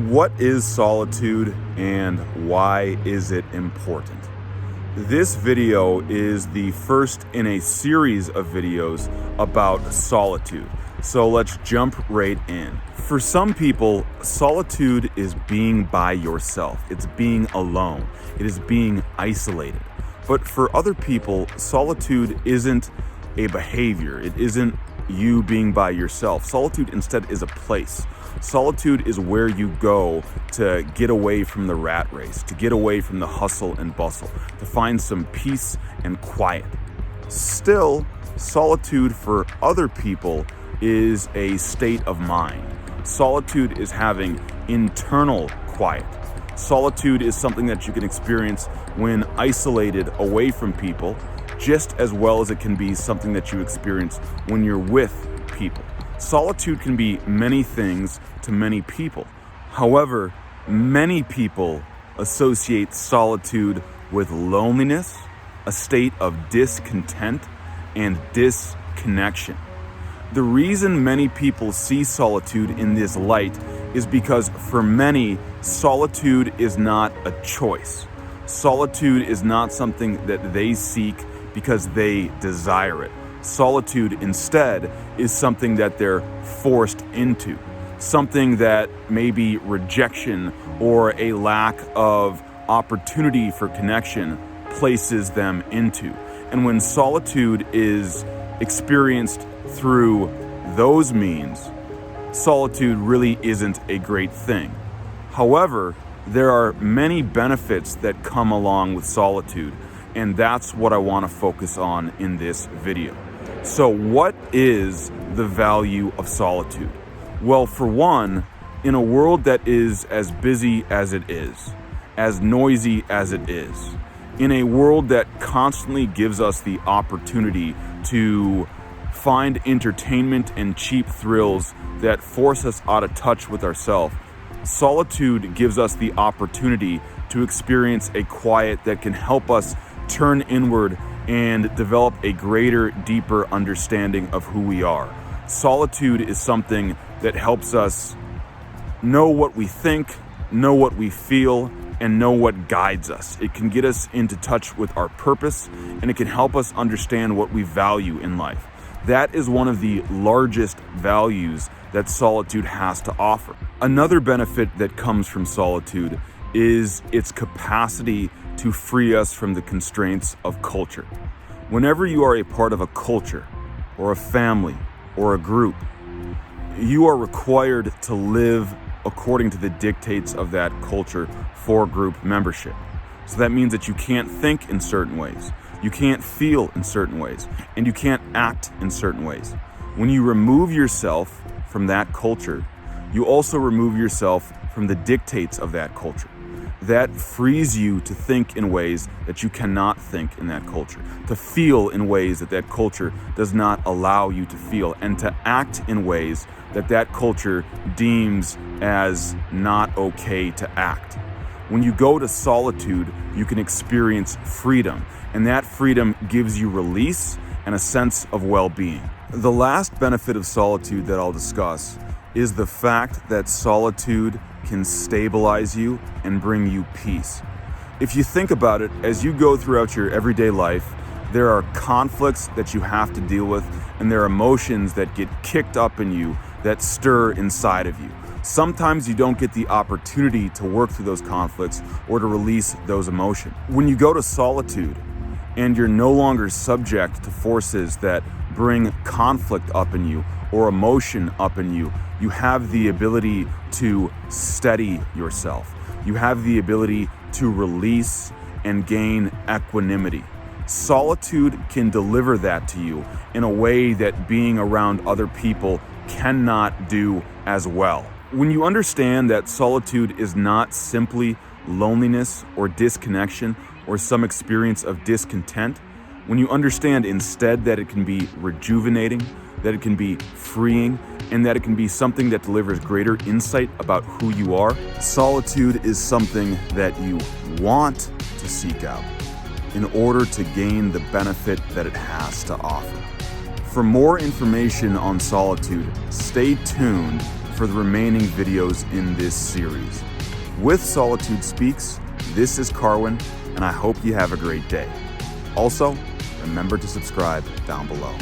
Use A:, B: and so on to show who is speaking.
A: What is solitude and why is it important? This video is the first in a series of videos about solitude. So let's jump right in. For some people, solitude is being by yourself. It's being alone. It is being isolated. But for other people, solitude isn't a behavior. It isn't you being by yourself. Solitude instead is a place. Solitude is where you go to get away from the rat race, to get away from the hustle and bustle, to find some peace and quiet. Still, solitude for other people is a state of mind. Solitude is having internal quiet. Solitude is something that you can experience when isolated away from people, just as well as it can be something that you experience when you're with people. Solitude can be many things to many people. However, many people associate solitude with loneliness, a state of discontent, and disconnection. The reason many people see solitude in this light is because for many, solitude is not a choice. Solitude is not something that they seek because they desire it. Solitude instead is something that they're forced into, something that maybe rejection or a lack of opportunity for connection places them into. And when solitude is experienced through those means, solitude really isn't a great thing. However, there are many benefits that come along with solitude, and that's what I want to focus on in this video. So what is the value of solitude? Well, for one, in a world that is as busy as it is, as noisy as it is, in a world that constantly gives us the opportunity to find entertainment and cheap thrills that force us out of touch with ourselves, solitude gives us the opportunity to experience a quiet that can help us turn inward and develop a greater, deeper understanding of who we are. Solitude is something that helps us know what we think, know what we feel, and know what guides us. It can get us into touch with our purpose, and it can help us understand what we value in life. That is one of the largest values that solitude has to offer. Another benefit that comes from solitude is its capacity to free us from the constraints of culture. Whenever you are a part of a culture or a family or a group, you are required to live according to the dictates of that culture for group membership. So that means that you can't think in certain ways, you can't feel in certain ways, and you can't act in certain ways. When you remove yourself from that culture, you also remove yourself from the dictates of that culture. That frees you to think in ways that you cannot think in that culture, to feel in ways that that culture does not allow you to feel, and to act in ways that that culture deems as not okay to act. When you go to solitude, you can experience freedom, and that freedom gives you release and a sense of well-being. The last benefit of solitude that I'll discuss is the fact that solitude can stabilize you and bring you peace. If you think about it, as you go throughout your everyday life, there are conflicts that you have to deal with, and there are emotions that get kicked up in you that stir inside of you. Sometimes you don't get the opportunity to work through those conflicts or to release those emotions. When you go to solitude and you're no longer subject to forces that bring conflict up in you or emotion up in you, you have the ability to steady yourself. You have the ability to release and gain equanimity. Solitude can deliver that to you in a way that being around other people cannot do as well. When you understand that solitude is not simply loneliness or disconnection or some experience of discontent, when you understand instead that it can be rejuvenating, that it can be freeing, and that it can be something that delivers greater insight about who you are, solitude is something that you want to seek out in order to gain the benefit that it has to offer. For more information on solitude, stay tuned for the remaining videos in this series. With Solitude Speaks, this is Carwin, and I hope you have a great day. Also, remember to subscribe down below.